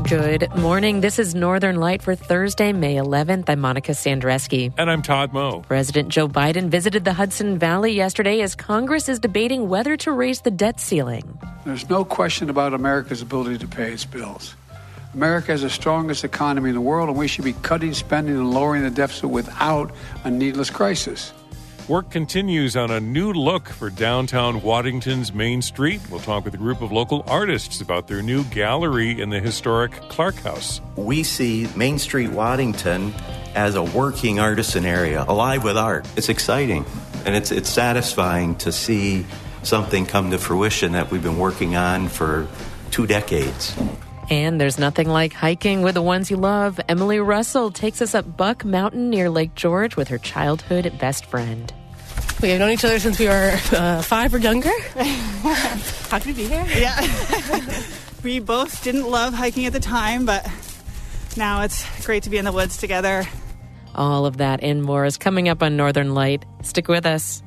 Good morning. This is Northern Light for Thursday, May 11th. I'm Monica Sandreski. And I'm Todd Moe. President Joe Biden visited the Hudson Valley yesterday as Congress is debating whether to raise the debt ceiling. There's no question about America's ability to pay its bills. America has the strongest economy in the world, and we should be cutting spending and lowering the deficit without a needless crisis. Work continues on a new look for downtown Waddington's Main Street. We'll talk with a group of local artists about their new gallery in the historic Clark House. We see Main Street Waddington as a working artisan area, alive with art. It's exciting, and it's satisfying to see something come to fruition that we've been working on for 2 decades. And there's nothing like hiking with the ones you love. Emily Russell takes us up Buck Mountain near Lake George with her childhood best friend. We have known each other since we were 5 or younger. Happy to be here. Yeah. We both didn't love hiking at the time, but now it's great to be in the woods together. All of that and more is coming up on Northern Light. Stick with us.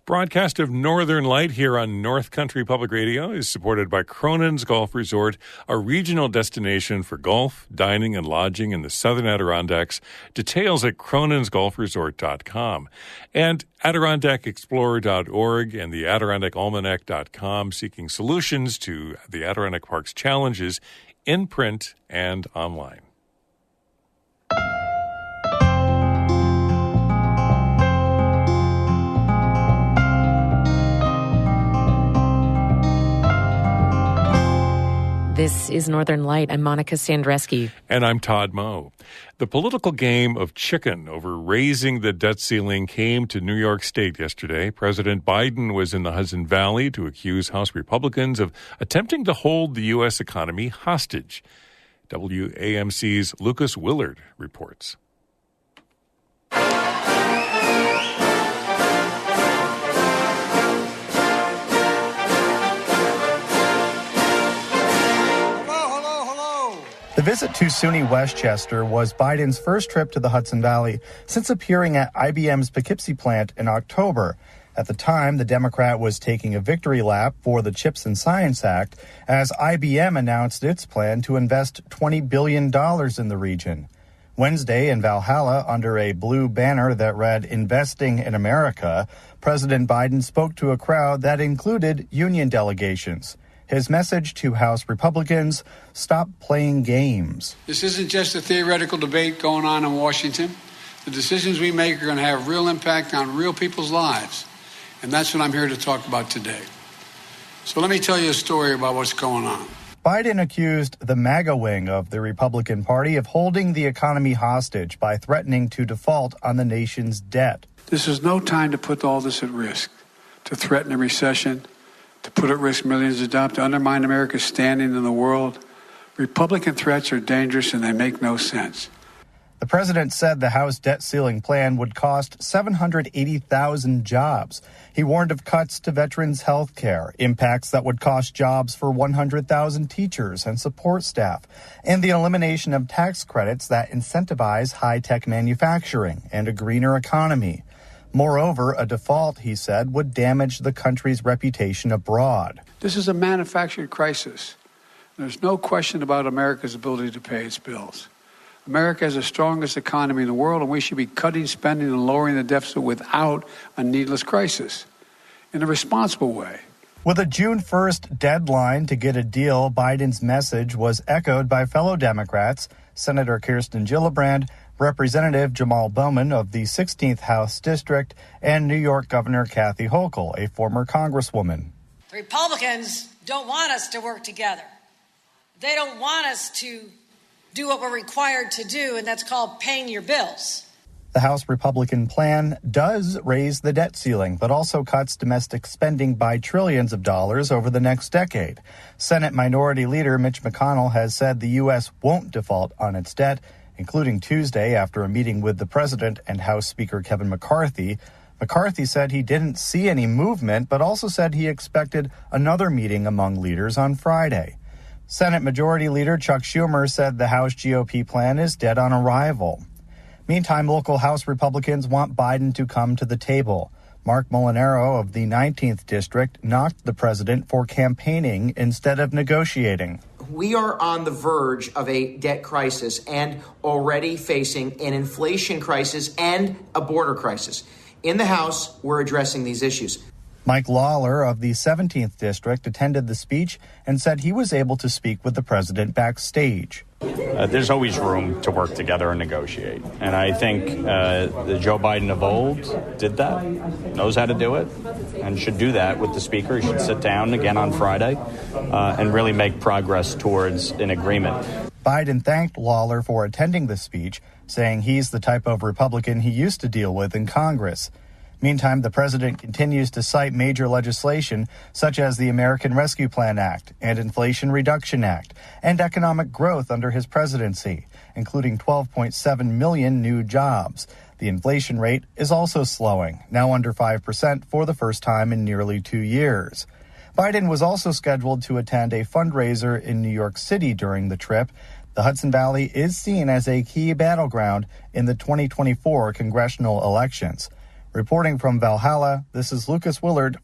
Broadcast of Northern Light here on North Country Public Radio is supported by Cronin's Golf Resort, a regional destination for golf, dining, and lodging in the Southern Adirondacks. Details at croninsgolfresort.com. And AdirondackExplorer.org and the AdirondackAlmanac.com, seeking solutions to the Adirondack Park's challenges in print and online. This is Northern Light. I'm Monica Sandreski. And I'm Todd Moe. The political game of chicken over raising the debt ceiling came to New York State yesterday. President Biden was in the Hudson Valley to accuse House Republicans of attempting to hold the U.S. economy hostage. WAMC's Lucas Willard reports. The visit to SUNY Westchester was Biden's first trip to the Hudson Valley since appearing at IBM's Poughkeepsie plant in October. At the time, the Democrat was taking a victory lap for the CHIPS and Science Act as IBM announced its plan to invest $20 billion in the region. Wednesday in Valhalla, under a blue banner that read, "Investing in America," President Biden spoke to a crowd that included union delegations. His message to House Republicans: stop playing games. This isn't just a theoretical debate going on in Washington. The decisions we make are going to have real impact on real people's lives. And that's what I'm here to talk about today. So let me tell you a story about what's going on. Biden accused the MAGA wing of the Republican Party of holding the economy hostage by threatening to default on the nation's debt. This is no time to put all this at risk, to threaten a recession, to put at risk millions of jobs, to undermine America's standing in the world. Republican threats are dangerous and they make no sense. The president said the House debt ceiling plan would cost 780,000 jobs. He warned of cuts to veterans' health care, impacts that would cost jobs for 100,000 teachers and support staff, and the elimination of tax credits that incentivize high-tech manufacturing and a greener economy. Moreover, a default, he said, would damage the country's reputation abroad. This is a manufactured crisis. There's no question about America's ability to pay its bills. America has the strongest economy in the world, and we should be cutting spending and lowering the deficit without a needless crisis, in a responsible way. With a June 1st deadline to get a deal, Biden's message was echoed by fellow Democrats, Senator Kirsten Gillibrand, Representative Jamal Bowman of the 16th House District, and New York Governor Kathy Hochul, a former congresswoman. The Republicans don't want us to work together. They don't want us to do what we're required to do, and that's called paying your bills. The House Republican plan does raise the debt ceiling, but also cuts domestic spending by trillions of dollars over the next decade. Senate Minority Leader Mitch McConnell has said the U.S. won't default on its debt, including Tuesday after a meeting with the president and House Speaker Kevin McCarthy. McCarthy said he didn't see any movement, but also said he expected another meeting among leaders on Friday. Senate Majority Leader Chuck Schumer said the House GOP plan is dead on arrival. Meantime, local House Republicans want Biden to come to the table. Mark Molinaro of the 19th District knocked the president for campaigning instead of negotiating. We are on the verge of a debt crisis and already facing an inflation crisis and a border crisis. In the House, we're addressing these issues. Mike Lawler of the 17th District attended the speech and said he was able to speak with the president backstage. There's always room to work together and negotiate. And I think the Joe Biden of old did that, knows how to do it, and should do that with the speaker. He should sit down again on Friday and really make progress towards an agreement. Biden thanked Lawler for attending the speech, saying he's the type of Republican he used to deal with in Congress. Meantime, the president continues to cite major legislation such as the American Rescue Plan Act and Inflation Reduction Act and economic growth under his presidency, including 12.7 million new jobs. The inflation rate is also slowing, now under 5% for the first time in nearly 2 years. Biden was also scheduled to attend a fundraiser in New York City during the trip. The Hudson Valley is seen as a key battleground in the 2024 congressional elections. Reporting from Valhalla, this is Lucas Willard.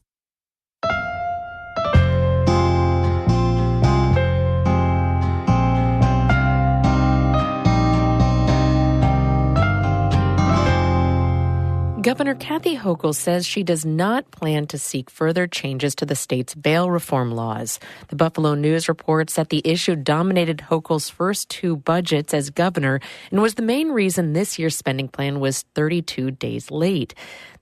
Governor Kathy Hochul says she does not plan to seek further changes to the state's bail reform laws. The Buffalo News reports that the issue dominated Hochul's first two budgets as governor and was the main reason this year's spending plan was 32 days late.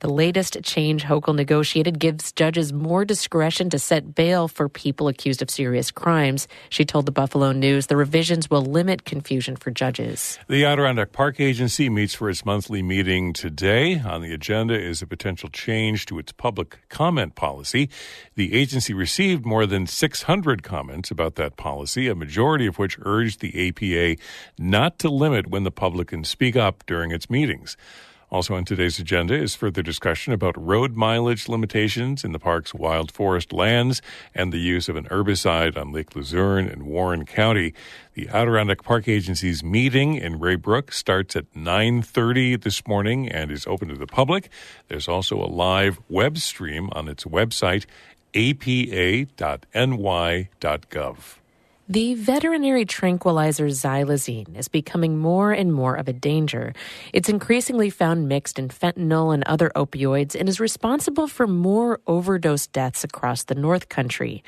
The latest change Hochul negotiated gives judges more discretion to set bail for people accused of serious crimes. She told the Buffalo News the revisions will limit confusion for judges. The Adirondack Park Agency meets for its monthly meeting today. On the agenda is a potential change to its public comment policy. The agency received more than 600 comments about that policy, a majority of which urged the APA not to limit when the public can speak up during its meetings. Also on today's agenda is further discussion about road mileage limitations in the park's wild forest lands and the use of an herbicide on Lake Luzerne in Warren County. The Adirondack Park Agency's meeting in Raybrook starts at 9:30 this morning and is open to the public. There's also a live web stream on its website, apa.ny.gov. The veterinary tranquilizer xylazine is becoming more and more of a danger. It's increasingly found mixed in fentanyl and other opioids and is responsible for more overdose deaths across the North Country.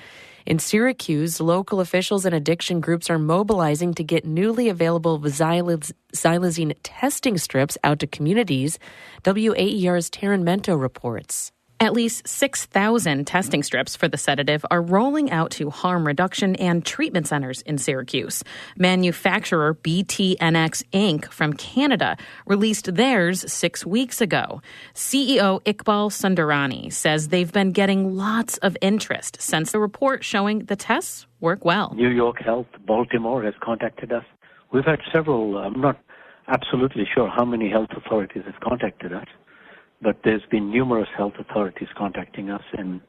In Syracuse, local officials and addiction groups are mobilizing to get newly available xylazine testing strips out to communities. WAER's Taryn Mento reports. At least 6,000 testing strips for the sedative are rolling out to harm reduction and treatment centers in Syracuse. Manufacturer BTNX Inc. from Canada released theirs 6 weeks ago. CEO Iqbal Sundarani says they've been getting lots of interest since the report showing the tests work well. New York Health, Baltimore has contacted us. We've had several, I'm not absolutely sure how many health authorities have contacted us, but there's been numerous health authorities contacting us and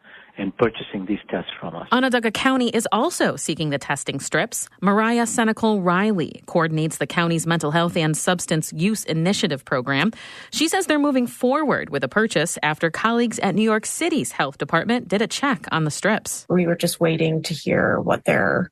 purchasing these tests from us. Onondaga County is also seeking the testing strips. Mariah Senecal Riley coordinates the county's mental health and substance use initiative program. She says they're moving forward with a purchase after colleagues at New York City's health department did a check on the strips. We were just waiting to hear what their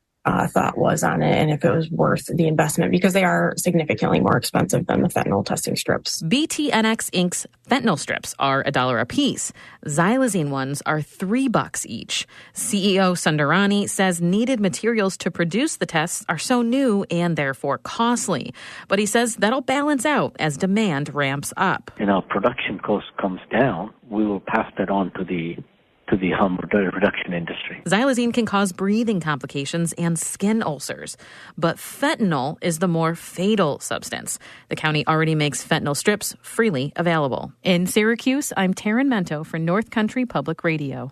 thought was on it and if it was worth the investment because they are significantly more expensive than the fentanyl testing strips. BTNX Inc.'s fentanyl strips are $1 a piece. Xylazine ones are $3 each. CEO Sundarani says needed materials to produce the tests are so new and therefore costly. But he says that'll balance out as demand ramps up. And our production cost comes down, we will pass that on to the harm reduction industry. Xylazine can cause breathing complications and skin ulcers, but fentanyl is the more fatal substance. The county already makes fentanyl strips freely available. In Syracuse, I'm Taryn Mento for North Country Public Radio.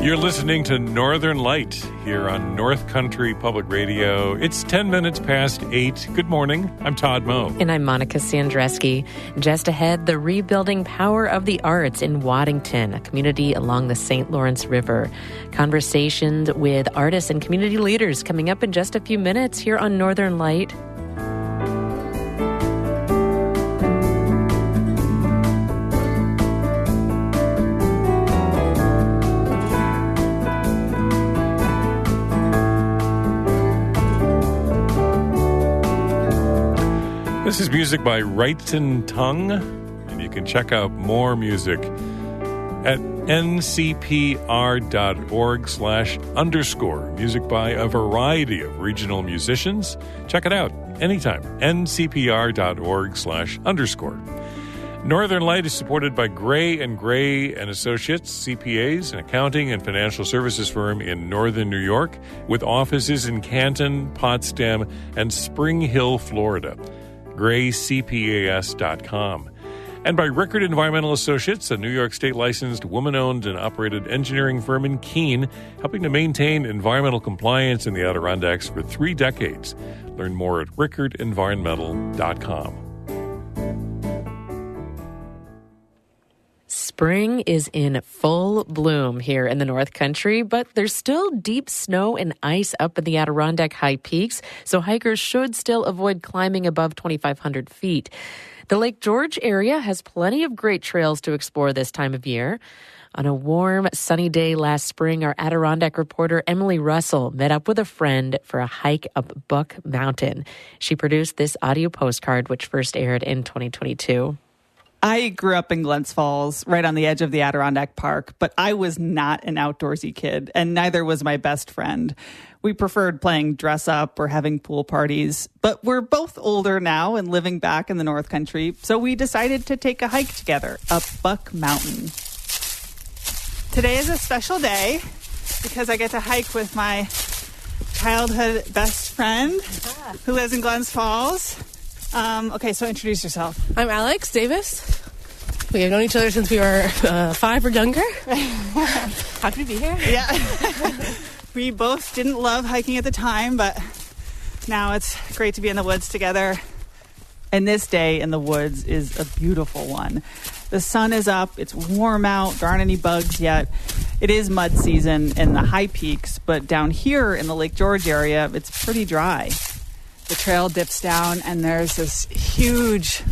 You're listening to Northern Light here on North Country Public Radio. It's 10 minutes past 8. Good morning. I'm Todd Moe. And I'm Monica Sandreski. Just ahead, the rebuilding power of the arts in Waddington, a community along the St. Lawrence River. Conversations with artists and community leaders coming up in just a few minutes here on Northern Light. This is music by Wrighton Tongue, and you can check out more music at ncpr.org/_. Music by a variety of regional musicians. Check it out anytime. ncpr.org/_. Northern Light is supported by Gray & Gray & Associates, CPAs, an accounting and financial services firm in northern New York, with offices in Canton, Potsdam, and Spring Hill, Florida. graycpas.com. And by Rickard Environmental Associates, a New York State licensed, woman-owned and operated engineering firm in Keene, helping to maintain environmental compliance in the Adirondacks for 3 decades. Learn more at rickardenvironmental.com. Spring is in full bloom here in the North Country, but there's still deep snow and ice up in the Adirondack high peaks, so hikers should still avoid climbing above 2,500 feet. The Lake George area has plenty of great trails to explore this time of year. On a warm, sunny day last spring, our Adirondack reporter Emily Russell met up with a friend for a hike up Buck Mountain. She produced this audio postcard, which first aired in 2022. I grew up in Glens Falls, right on the edge of the Adirondack Park, but I was not an outdoorsy kid, and neither was my best friend. We preferred playing dress up or having pool parties, but we're both older now and living back in the North Country, so we decided to take a hike together up Buck Mountain. Today is a special day because I get to hike with my childhood best friend who lives in Glens Falls. Okay, so introduce yourself. I'm Alex Davis. We have known each other since we were 5 or younger. Happy to be here. Yeah. We both didn't love hiking at the time, but now it's great to be in the woods together. And this day in the woods is a beautiful one. The sun is up. It's warm out. There aren't any bugs yet. It is mud season in the high peaks, but down here in the Lake George area, it's pretty dry. The trail dips down, and there's this huge,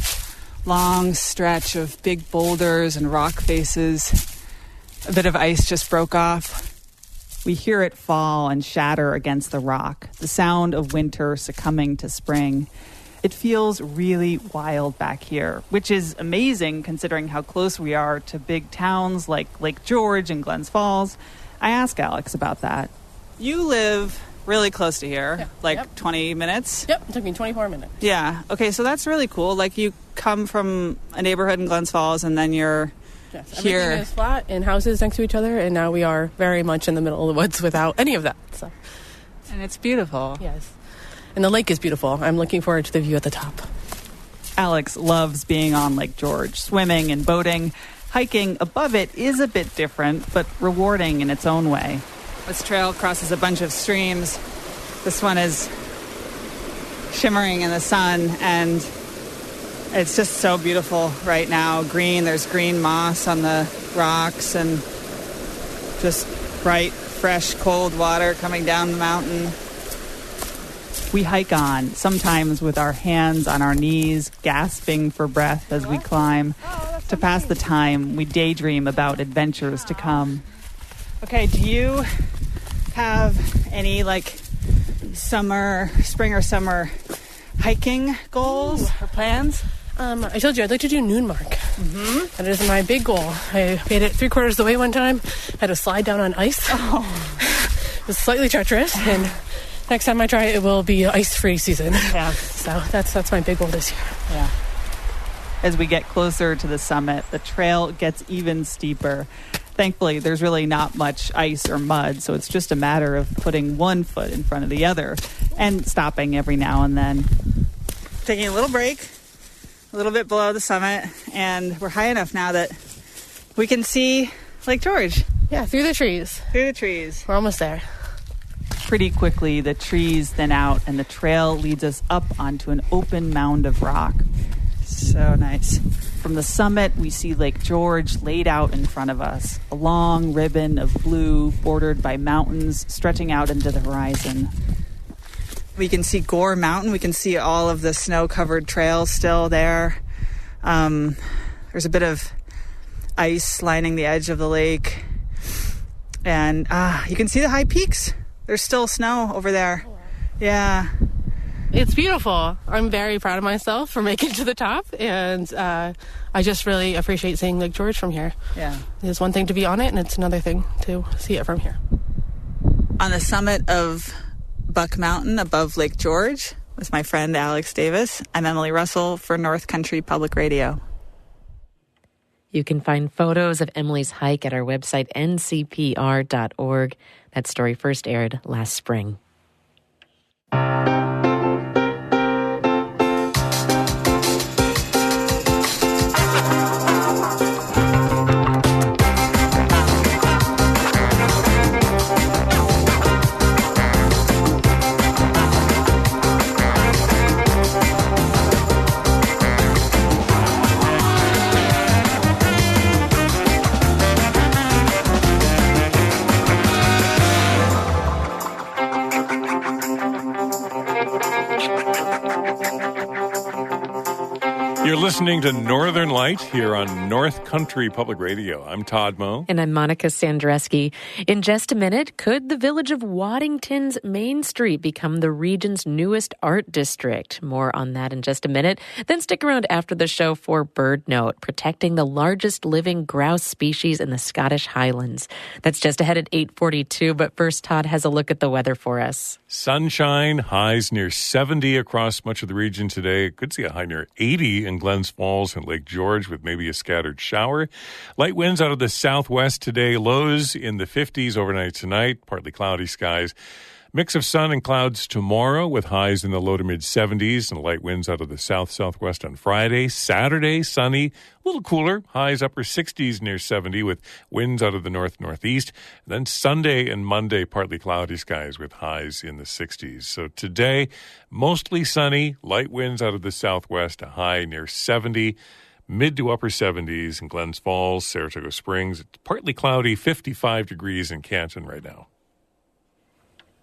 long stretch of big boulders and rock faces. A bit of ice just broke off. We hear it fall and shatter against the rock, the sound of winter succumbing to spring. It feels really wild back here, which is amazing considering how close we are to big towns like Lake George and Glens Falls. I asked Alex about that. You live really close to here, 20 minutes? Yep, it took me 24 minutes. Yeah, okay, so that's really cool. Like, you come from a neighborhood in Glens Falls, and then you're here. Everything is flat and houses next to each other, and now we are very much in the middle of the woods without any of that. So. And it's beautiful. Yes. And the lake is beautiful. I'm looking forward to the view at the top. Alex loves being on Lake George, swimming and boating. Hiking above it is a bit different, but rewarding in its own way. This trail crosses a bunch of streams. This one is shimmering in the sun, and it's just so beautiful right now. Green, there's green moss on the rocks, and just bright, fresh, cold water coming down the mountain. We hike on, sometimes with our hands on our knees, gasping for breath as we climb. To pass the time, we daydream about adventures to come. Okay, do you have any, spring or summer hiking goals or plans? I told you I'd like to do Noonmark. Mm-hmm. That is my big goal. I made it 3/4 of the way one time. Had to slide down on ice. Oh. It was slightly treacherous, and next time I try it will be ice-free season. Yeah. So that's my big goal this year. Yeah. As we get closer to the summit, the trail gets even steeper. Thankfully, there's really not much ice or mud, so it's just a matter of putting one foot in front of the other and stopping every now and then. Taking a little break, a little bit below the summit, and we're high enough now that we can see Lake George. Yeah, through the trees. Through the trees. We're almost there. Pretty quickly, the trees thin out, and the trail leads us up onto an open mound of rock. So nice. From the summit, we see Lake George laid out in front of us, a long ribbon of blue bordered by mountains stretching out into the horizon. We can see Gore Mountain. We can see all of the snow-covered trails still there. There's a bit of ice lining the edge of the lake. And you can see the high peaks. There's still snow over there. Yeah. It's beautiful. I'm very proud of myself for making it to the top, and I just really appreciate seeing Lake George from here. Yeah. It's one thing to be on it, and it's another thing to see it from here. On the summit of Buck Mountain above Lake George with my friend Alex Davis, I'm Emily Russell for North Country Public Radio. You can find photos of Emily's hike at our website, ncpr.org. That story first aired last spring. You're listening to Northern Light here on North Country Public Radio. I'm Todd Moe. And I'm Monica Sandreski. In just a minute, could the village of Waddington's Main Street become the region's newest art district? More on that in just a minute. Then stick around after the show for Bird Note, protecting the largest living grouse species in the Scottish Highlands. That's just ahead at 8:42, but first Todd has a look at the weather for us. Sunshine, highs near 70 across much of the region today. Could see a high near 80 in Glens Falls and Lake George with maybe a scattered shower. Light winds out of the southwest today. Lows in the 50s overnight tonight. Partly cloudy skies. Mix of sun and clouds tomorrow with highs in the low to mid 70s and light winds out of the south-southwest on Friday. Saturday, sunny, a little cooler. Highs upper 60s near 70 with winds out of the north-northeast. And then Sunday and Monday, partly cloudy skies with highs in the 60s. So today, mostly sunny, light winds out of the southwest, a high near 70. Mid to upper 70s in Glens Falls, Saratoga Springs. It's partly cloudy, 55 degrees in Canton right now.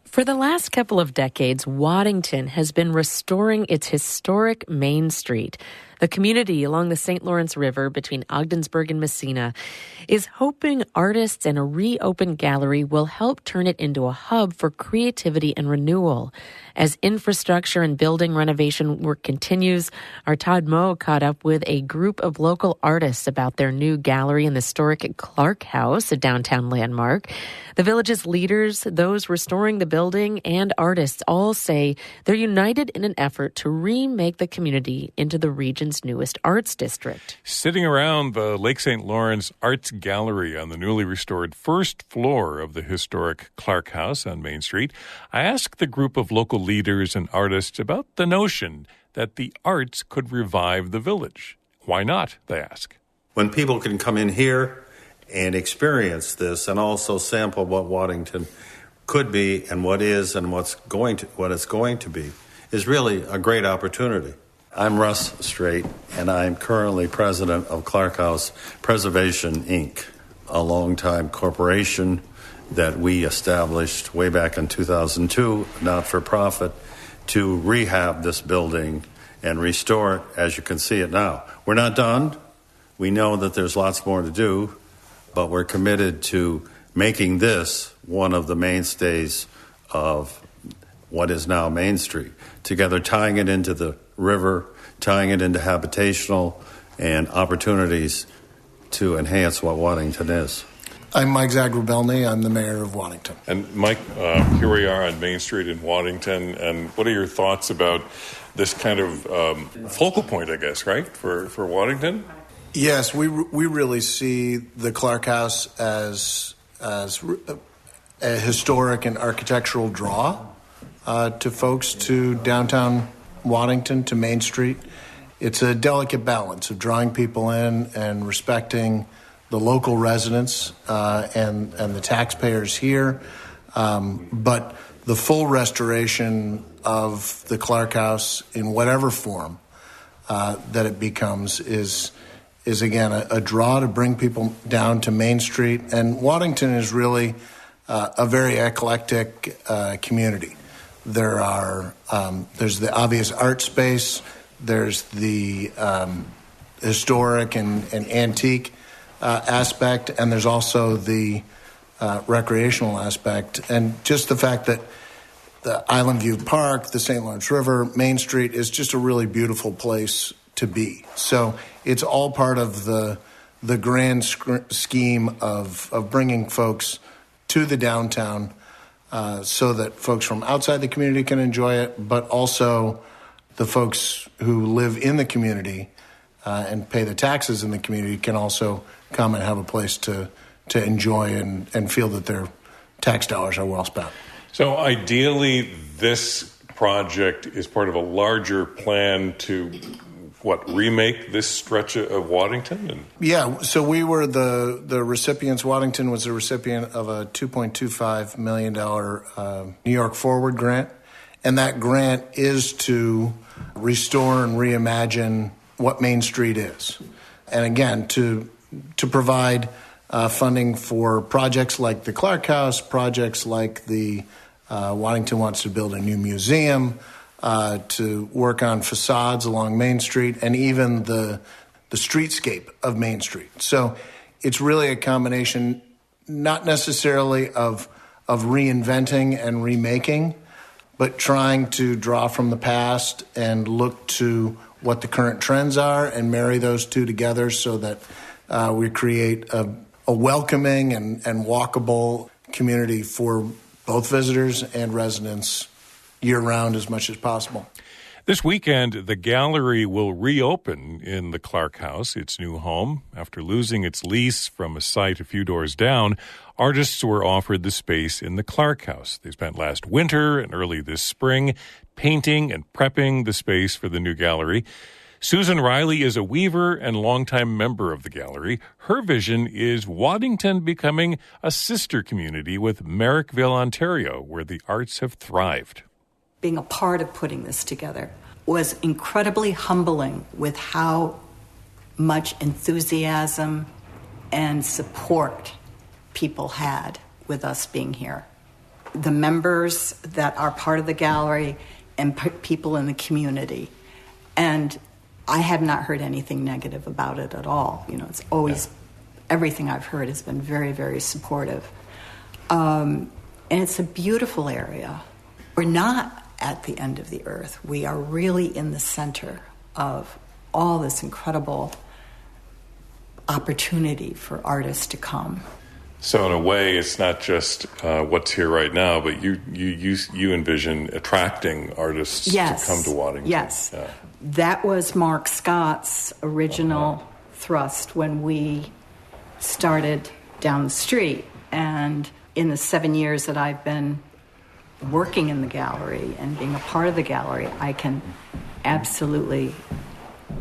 For the last couple of decades, Waddington has been restoring its historic Main Street. The community along the St. Lawrence River between Ogdensburg and Messina is hoping artists and a reopened gallery will help turn it into a hub for creativity and renewal. As infrastructure and building renovation work continues, our Todd Moe caught up with a group of local artists about their new gallery in the historic Clark House, a downtown landmark. The village's leaders, those restoring the building, and artists all say they're united in an effort to remake the community into the region's newest arts district. Sitting around the Lake St. Lawrence Arts Gallery on the newly restored first floor of the historic Clark House on Main Street, I asked the group of local leaders and artists about the notion that the arts could revive the village. Why not, they ask. When people can come in here and experience this and also sample what Waddington could be and what is and what it's going to be is really a great opportunity. I'm Russ Straight, and I'm currently president of Clark House Preservation, Inc., a longtime corporation that we established way back in 2002, not-for-profit, to rehab this building and restore it as you can see it now. We're not done. We know that there's lots more to do, but we're committed to making this one of the mainstays of what is now Main Street, together tying it into the river, tying it into habitational and opportunities to enhance what Waddington is. I'm Mike Zagrabelny. I'm the mayor of Waddington. And Mike, here we are on Main Street in Waddington, and what are your thoughts about this kind of focal point, I guess, right, for Waddington? Yes, we really see the Clark House as a historic and architectural draw to folks to downtown Waddington, to Main Street. It's a delicate balance of drawing people in and respecting local residents and the taxpayers here. But the full restoration of the Clark House in whatever form that it becomes is again a draw to bring people down to Main Street. And Waddington is really a very eclectic community. There's the obvious art space. There's the historic and antique aspect, and there's also the recreational aspect. And just the fact that the Island View Park, the St. Lawrence River, Main Street is just a really beautiful place to be. So it's all part of the grand scheme of bringing folks to the downtown so that folks from outside the community can enjoy it, but also the folks who live in the community and pay the taxes in the community can also come and have a place to enjoy and feel that their tax dollars are well spent. So ideally, this project is part of a larger plan to, remake this stretch of Waddington? Yeah, so we were the recipients. Waddington was the recipient of a $2.25 million New York Forward grant. And that grant is to restore and reimagine what Main Street is. And again, to provide funding for projects like the Clark House, projects like the Waddington wants to build a new museum, to work on facades along Main Street, and even the streetscape of Main Street. So it's really a combination, not necessarily of reinventing and remaking, but trying to draw from the past and look to what the current trends are and marry those two together so that we create a welcoming and walkable community for both visitors and residents year-round as much as possible. This weekend, the gallery will reopen in the Clark House, its new home. After losing its lease from a site a few doors down, artists were offered the space in the Clark House. They spent last winter and early this spring painting and prepping the space for the new gallery. Susan Riley is a weaver and longtime member of the gallery. Her vision is Waddington becoming a sister community with Merrickville, Ontario, where the arts have thrived. Being a part of putting this together was incredibly humbling with how much enthusiasm and support people had with us being here. The members that are part of the gallery and people in the community. And I have not heard anything negative about it at all. You know, it's always, everything I've heard has been very, very supportive. And it's a beautiful area. We're not at the end of the earth. We are really in the center of all this incredible opportunity for artists to come. So in a way, it's not just what's here right now, but you envision attracting artists to come to Waddington. Yes. Yeah. That was Mark Scott's original thrust when we started down the street. And in the 7 years that I've been working in the gallery and being a part of the gallery, I can absolutely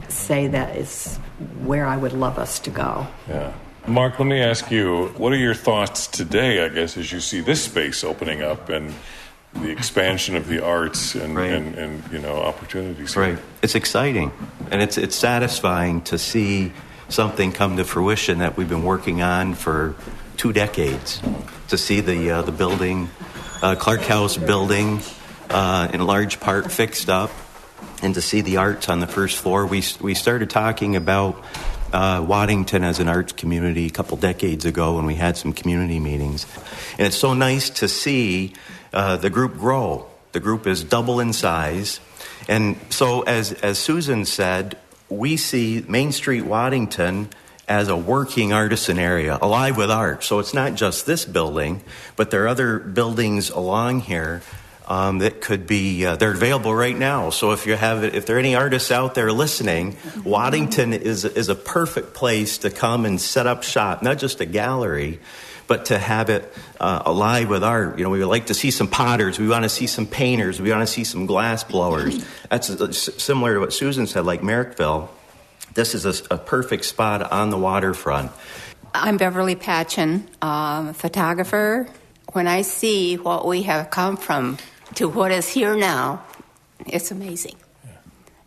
say that is where I would love us to go. Yeah. Mark, let me ask you, what are your thoughts today, I guess, as you see this space opening up and the expansion of the arts and opportunities? Right. It's exciting, and it's satisfying to see something come to fruition that we've been working on for 2 decades. To see the building, Clark House building, in large part fixed up, and to see the arts on the first floor. We started talking about Waddington as an arts community a couple decades ago when we had some community meetings. And it's so nice to see the group grow. The group is double in size. And so as Susan said, we see Main Street Waddington as a working artisan area, alive with art. So it's not just this building, but there are other buildings along here that could be, they're available right now. So if there are any artists out there listening, Waddington is a perfect place to come and set up shop, not just a gallery, but to have it alive with art. You know, we would like to see some potters. We want to see some painters. We want to see some glass blowers. That's similar to what Susan said, like Merrickville. This is a perfect spot on the waterfront. I'm Beverly Patchen, photographer. When I see what we have come from to what is here now, it's amazing. Yeah.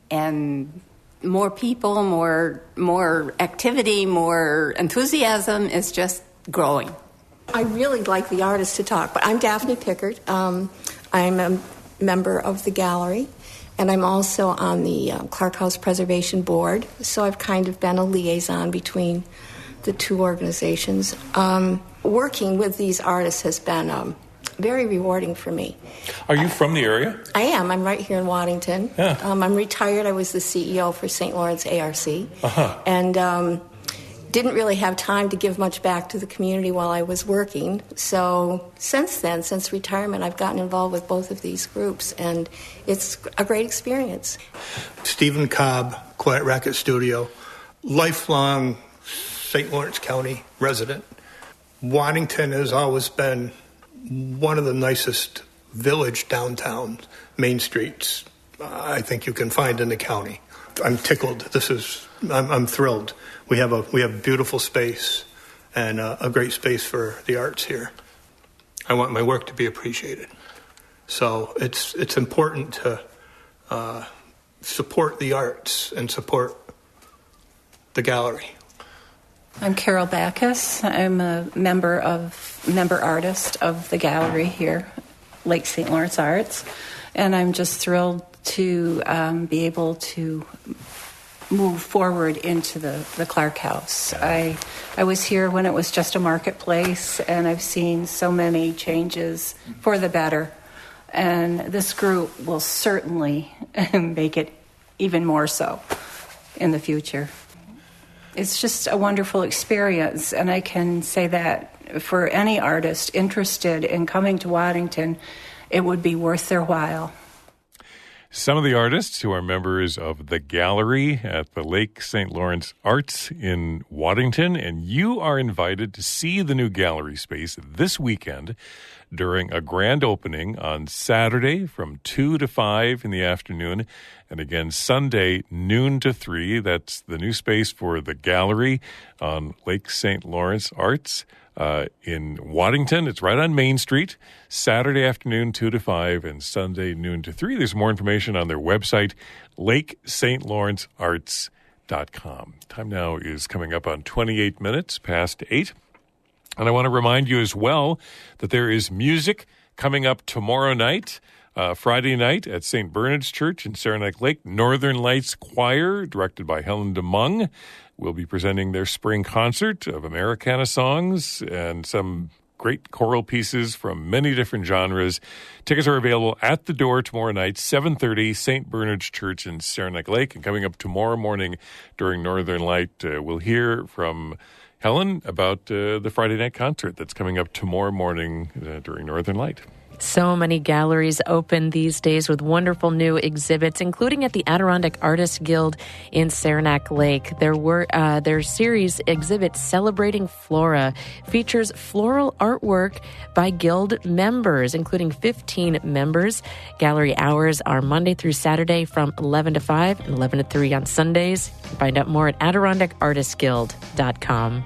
And more people, more activity, more enthusiasm is just growing. I really like the artists to talk, but I'm Daphne Pickard. I'm a member of the gallery, and I'm also on the Clark House Preservation Board, so I've kind of been a liaison between the two organizations. Working with these artists has been very rewarding for me. Are you from the area? I am. I'm right here in Waddington. Yeah. I'm retired. I was the CEO for St. Lawrence ARC. Uh-huh. And didn't really have time to give much back to the community while I was working. So since then, since retirement, I've gotten involved with both of these groups, and it's a great experience. Stephen Cobb, Quiet Racket Studio, lifelong St. Lawrence County resident. Waddington has always been one of the nicest village downtown main streets I think you can find in the county. I'm tickled. I'm thrilled. We have beautiful space and a great space for the arts here. I want my work to be appreciated. So it's important to support the arts and support the gallery. I'm Carol Backus. I'm a member artist of the gallery here, Lake St. Lawrence Arts, and I'm just thrilled to be able to move forward into the Clark House. I was here when it was just a marketplace, and I've seen so many changes for the better, and this group will certainly make it even more so in the future. It's just a wonderful experience, and I can say that for any artist interested in coming to Waddington, it would be worth their while. Some of the artists who are members of the gallery at the Lake St. Lawrence Arts in Waddington, and you are invited to see the new gallery space this weekend during a grand opening on Saturday from 2 to 5 in the afternoon, and again Sunday noon to 3. That's the new space for the gallery on Lake St. Lawrence Arts in Waddington. It's right on Main Street, Saturday afternoon 2 to 5 and Sunday noon to 3. There's more information on their website, lakestlawrencearts.com. Time now is coming up on 28 minutes past 8. And I want to remind you as well that there is music coming up tomorrow night, Friday night at St. Bernard's Church in Saranac Lake. Northern Lights Choir, directed by Helen DeMung, will be presenting their spring concert of Americana songs and some great choral pieces from many different genres. Tickets are available at the door tomorrow night, 7:30, St. Bernard's Church in Saranac Lake. And coming up tomorrow morning during Northern Light, we'll hear from Helen about the Friday night concert that's coming up tomorrow morning during Northern Light. So many galleries open these days with wonderful new exhibits, including at the Adirondack Artists Guild in Saranac Lake. Their series exhibit Celebrating Flora features floral artwork by guild members, including 15 members. Gallery hours are Monday through Saturday from 11 to 5 and 11 to 3 on Sundays. You can find out more at AdirondackArtistGuild.com.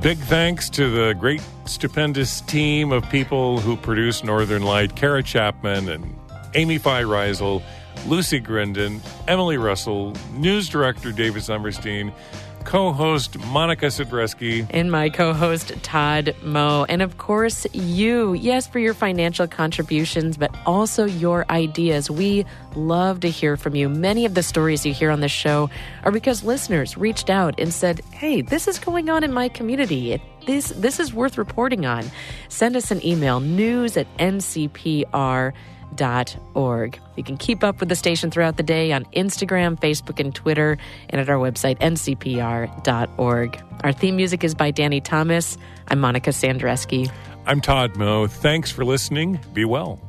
Big thanks to the great, stupendous team of people who produce Northern Light, Kara Chapman and Amy Feyereisel, Lucy Grindon, Emily Russell, news director David Summerstein, co-host Monica Sidreski, and my co-host Todd Moe. And of course, you, yes, for your financial contributions, but also your ideas. We love to hear from you. Many of the stories you hear on the show are because listeners reached out and said, hey, this is going on in my community. This is worth reporting on. Send us an email, news@ncpr.org. You can keep up with the station throughout the day on Instagram, Facebook, and Twitter, and at our website, ncpr.org. Our theme music is by Danny Thomas. I'm Monica Sandreski. I'm Todd Moe. Thanks for listening. Be well.